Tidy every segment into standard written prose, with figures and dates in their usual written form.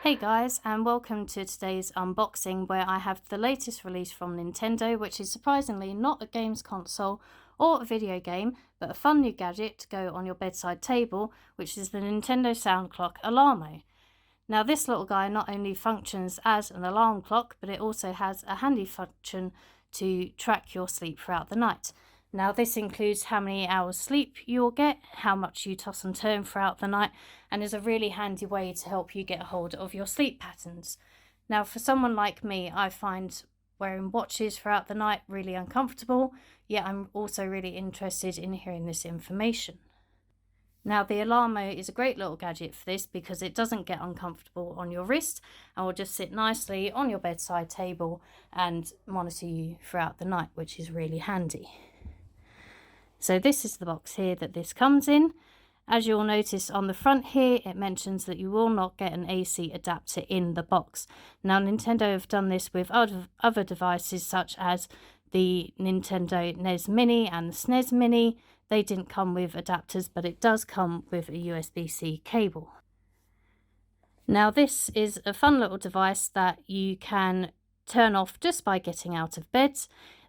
Hey guys, and welcome to today's unboxing where I have the latest release from Nintendo, which is surprisingly not a games console or a video game, but a fun new gadget to go on your bedside table, which is the Nintendo sound clock Alarmo. Now this little guy not only functions as an alarm clock, but it also has a handy function to track your sleep throughout the night. Now this includes how many hours sleep you'll get, how much you toss and turn throughout the night, and is a really handy way to help you get a hold of your sleep patterns. Now for someone like me, I find wearing watches throughout the night really uncomfortable, yet I'm also really interested in hearing this information. Now the Alarmo is a great little gadget for this because it doesn't get uncomfortable on your wrist and will just sit nicely on your bedside table and monitor you throughout the night, which is really handy. So this is the box here that this comes in. As you'll notice on the front here, it mentions that you will not get an AC adapter in the box. Now Nintendo have done this with other devices such as the Nintendo NES Mini and the SNES Mini. They didn't come with adapters, but it does come with a USB-C cable. Now this is a fun little device that you can turn off just by getting out of bed.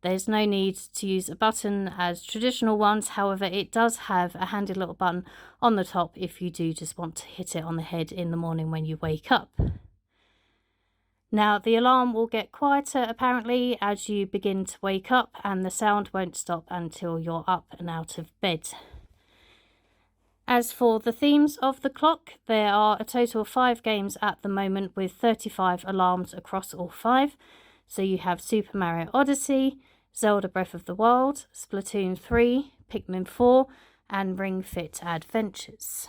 There's no need to use a button as traditional ones, however it does have a handy little button on the top if you do just want to hit it on the head in the morning when you wake up. Now the alarm will get quieter apparently as you begin to wake up, and the sound won't stop until you're up and out of bed. As for the themes of the clock, there are a total of 5 games at the moment with 35 alarms across all 5. So you have Super Mario Odyssey, Zelda Breath of the Wild, Splatoon 3, Pikmin 4 and Ring Fit Adventures.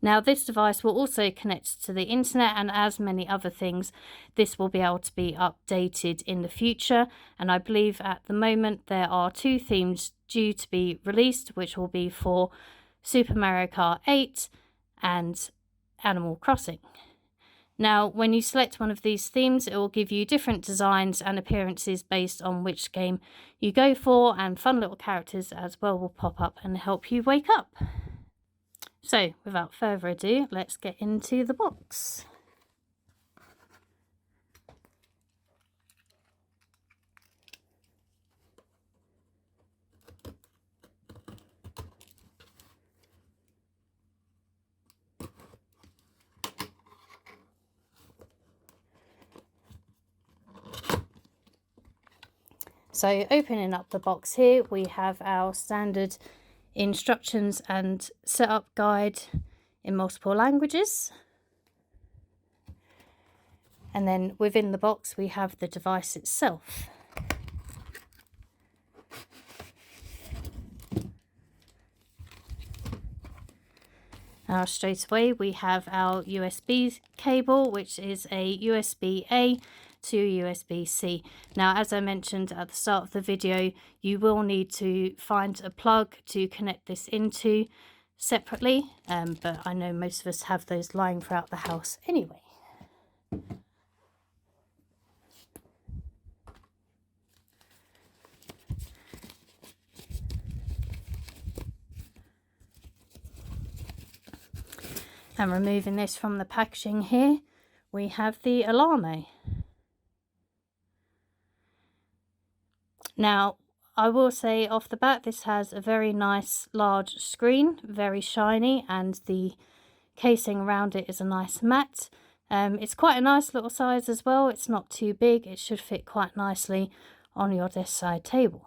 Now this device will also connect to the internet, and as many other things, this will be able to be updated in the future, and I believe at the moment there are 2 themes due to be released, which will be for Super Mario Kart 8 and Animal Crossing. Now when you select one of these themes, it will give you different designs and appearances based on which game you go for, and fun little characters as well will pop up and help you wake up. So without further ado, let's get into the box. So opening up the box here, we have our standard instructions and setup guide in multiple languages. And then within the box we have the device itself. Now straight away we have our USB cable, which is a USB-A to USB-C. Now as I mentioned at the start of the video, you will need to find a plug to connect this into separately, but I know most of us have those lying throughout the house anyway. And removing this from the packaging here, we have the Alarmo. Now, I will say off the bat, this has a very nice large screen, very shiny, and the casing around it is a nice matte. It's quite a nice little size as well. It's not too big. It should fit quite nicely on your desk side table.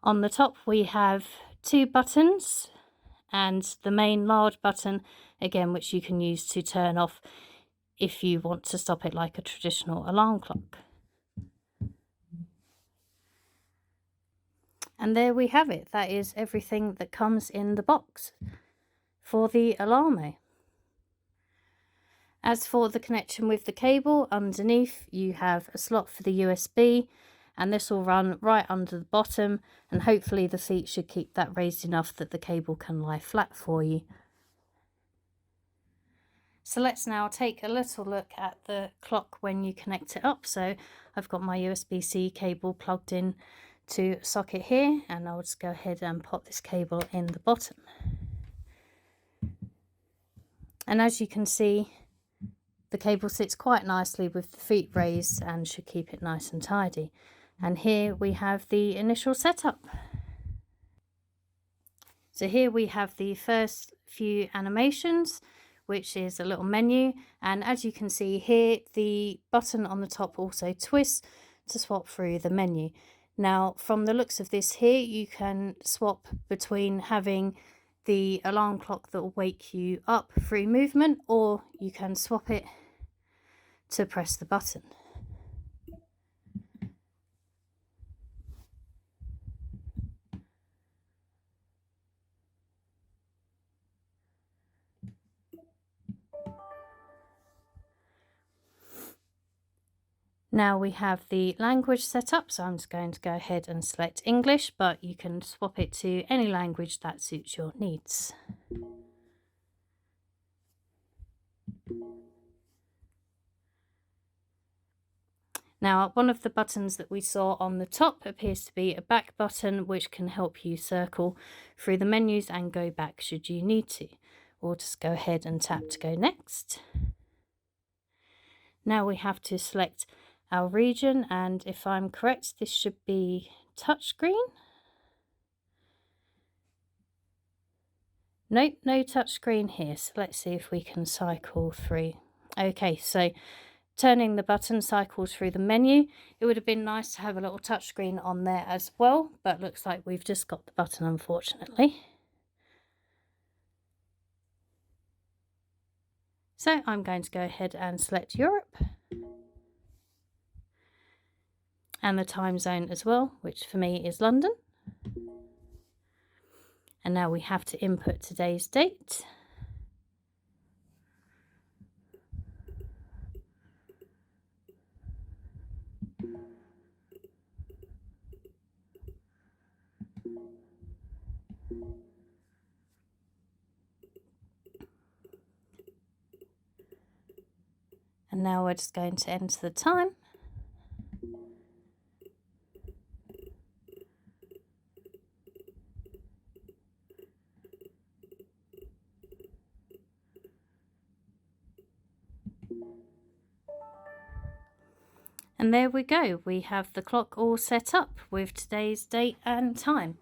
On the top we have 2 buttons, and the main large button again, which you can use to turn off if you want to stop it like a traditional alarm clock. And there we have it. That is everything that comes in the box for the Alarmo. As for the connection with the cable, underneath you have a slot for the USB, and this will run right under the bottom, and hopefully the feet should keep that raised enough that the cable can lie flat for you. So let's now take a little look at the clock when you connect it up. So I've got my USB-C cable plugged in to a socket here, and I'll just go ahead and pop this cable in the bottom. And as you can see, the cable sits quite nicely with the feet raised and should keep it nice and tidy. And here we have the initial setup. So here we have the first few animations, which is a little menu. And as you can see here, the button on the top also twists to swap through the menu. Now, from the looks of this here, you can swap between having the alarm clock that will wake you up through movement, or you can swap it to press the button. Now we have the language set up, so I'm just going to go ahead and select English, but you can swap it to any language that suits your needs. Now, one of the buttons that we saw on the top appears to be a back button, which can help you circle through the menus and go back should you need to. Or just go ahead and tap to go next. Now we have to select our region, and if I'm correct, this should be touchscreen. Nope, no touchscreen here, so let's see if we can cycle through. Okay, so turning the button cycles through the menu. It would have been nice to have a little touchscreen on there as well, but looks like we've just got the button, unfortunately. So I'm going to go ahead and select Europe and the time zone as well, which for me is London. And now we have to input today's date. And now we're just going to enter the time. And there we go, we have the clock all set up with today's date and time.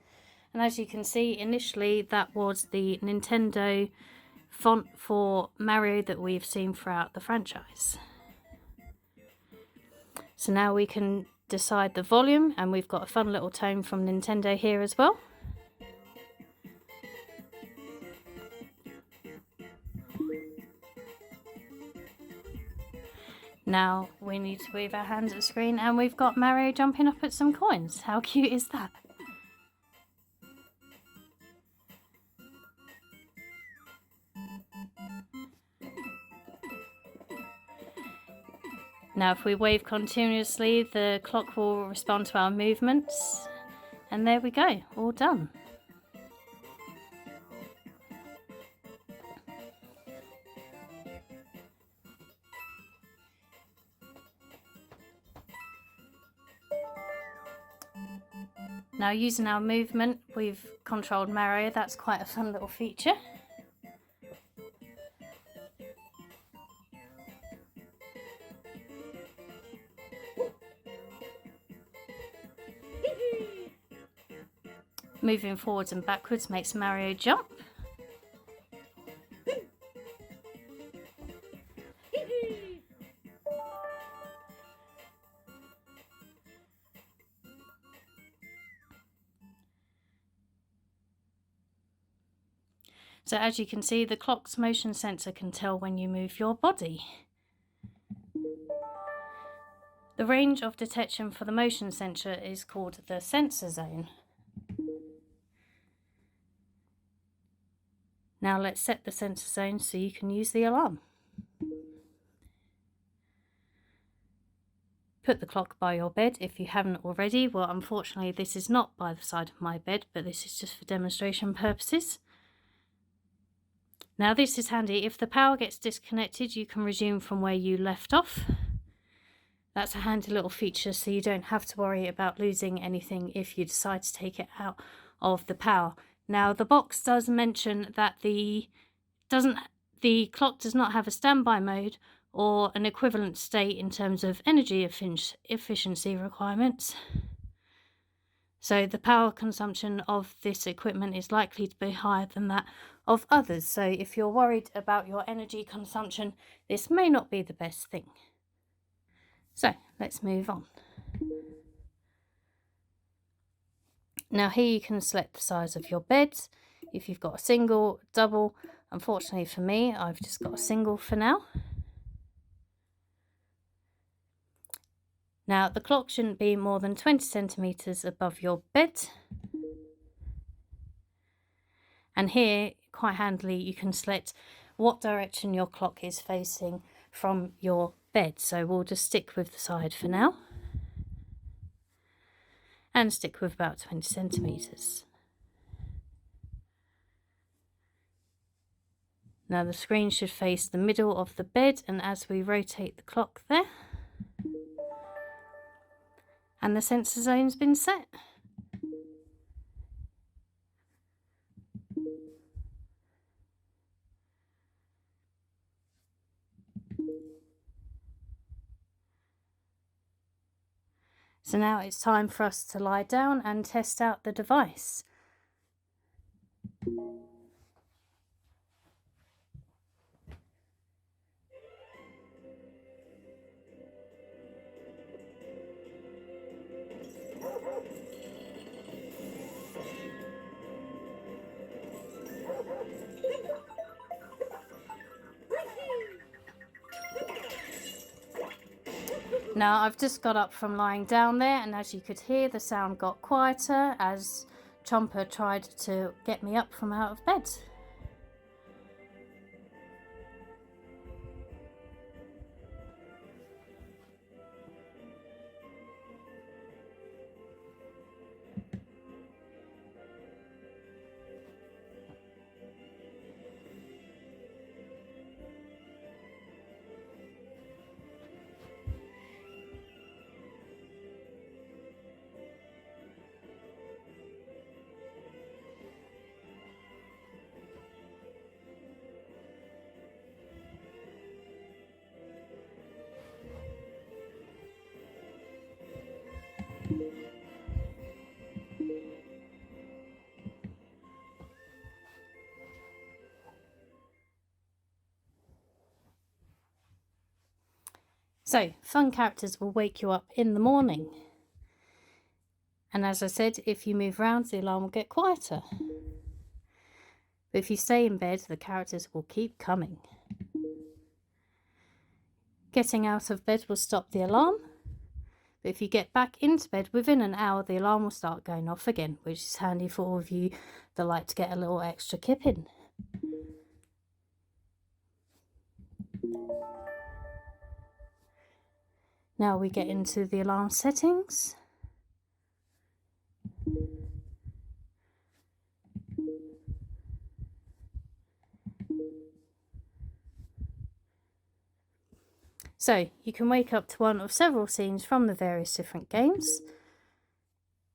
And as you can see, initially that was the Nintendo font for Mario that we've seen throughout the franchise. So now we can decide the volume, and we've got a fun little tone from Nintendo here as well. Now we need to wave our hands at the screen, and we've got Mario jumping up at some coins. How cute is that? Now if we wave continuously, the clock will respond to our movements. And there we go, all done. Now using our movement, we've controlled Mario. That's quite a fun little feature. Moving forwards and backwards makes Mario jump. So as you can see, the clock's motion sensor can tell when you move your body. The range of detection for the motion sensor is called the sensor zone. Now let's set the sensor zone so you can use the alarm. Put the clock by your bed if you haven't already. Well, unfortunately this is not by the side of my bed, but this is just for demonstration purposes. Now this is handy. If the power gets disconnected, you can resume from where you left off. That's a handy little feature, so you don't have to worry about losing anything if you decide to take it out of the power. Now the box does mention that the doesn't the clock does not have a standby mode or an equivalent state in terms of energy efficiency requirements. So the power consumption of this equipment is likely to be higher than that of others. So if you're worried about your energy consumption, this may not be the best thing. So let's move on. Now here you can select the size of your beds. If you've got a single, double, unfortunately for me, I've just got a single for now. Now the clock shouldn't be more than 20 centimeters above your bed. And here, quite handily, you can select what direction your clock is facing from your bed. So we'll just stick with the side for now. And stick with about 20 centimeters. Now the screen should face the middle of the bed, and as we rotate the clock there, and the sensor zone's been set. So now it's time for us to lie down and test out the device. Now I've just got up from lying down there, and as you could hear, the sound got quieter as Chomper tried to get me up from out of bed. So, fun characters will wake you up in the morning. And as I said, if you move around, the alarm will get quieter. But if you stay in bed, the characters will keep coming. Getting out of bed will stop the alarm. But if you get back into bed within an hour, the alarm will start going off again, which is handy for all of you that like to get a little extra kip in. Now we get into the alarm settings. So you can wake up to one of several scenes from the various different games.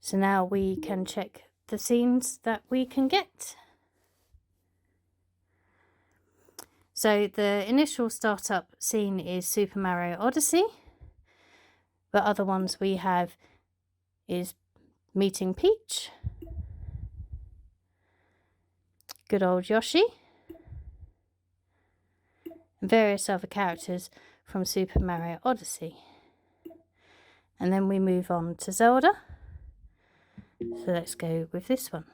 So now we can check the scenes that we can get. So the initial startup scene is Super Mario Odyssey. The other ones we have is Meeting Peach, good old Yoshi, and various other characters from Super Mario Odyssey. And then we move on to Zelda. So let's go with this one.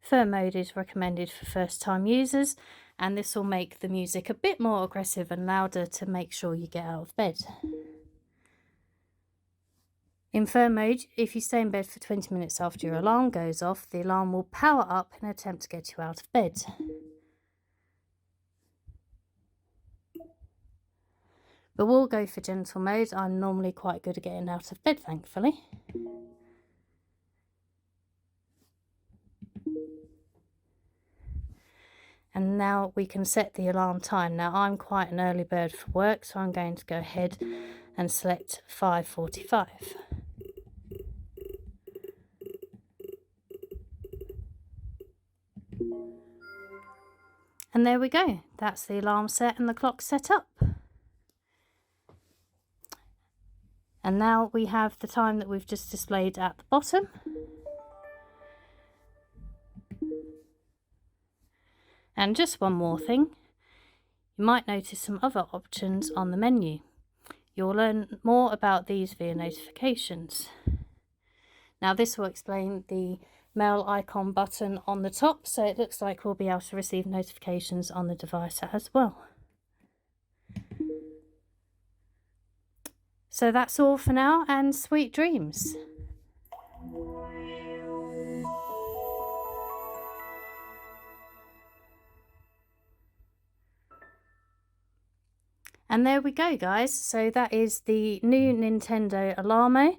Fur mode is recommended for first time users, and this will make the music a bit more aggressive and louder to make sure you get out of bed. In fur mode, if you stay in bed for 20 minutes after your alarm goes off, the alarm will power up in an attempt to get you out of bed. But we'll go for gentle mode. I'm normally quite good at getting out of bed, thankfully. And now we can set the alarm time. Now I'm quite an early bird for work, so I'm going to go ahead and select 5:45. And there we go, that's the alarm set and the clock set up. And now we have the time that we've just displayed at the bottom. And just one more thing, you might notice some other options on the menu. You'll learn more about these via notifications. Now this will explain the mail icon button on the top, so it looks like we'll be able to receive notifications on the device as well. So that's all for now, and sweet dreams. And there we go, guys. So that is the new Nintendo Alarmo.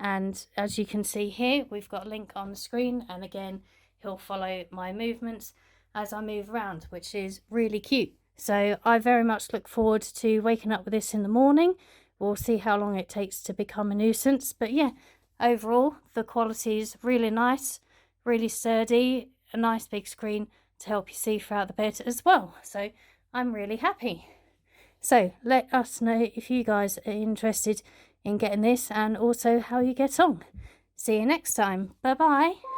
And as you can see here, we've got a link on the screen. And again, he'll follow my movements as I move around, which is really cute. So I very much look forward to waking up with this in the morning. We'll see how long it takes to become a nuisance. But yeah, overall, the quality is really nice, really sturdy, a nice big screen to help you see throughout the bed as well. So I'm really happy. So let us know if you guys are interested in getting this and also how you get on. See you next time. Bye bye.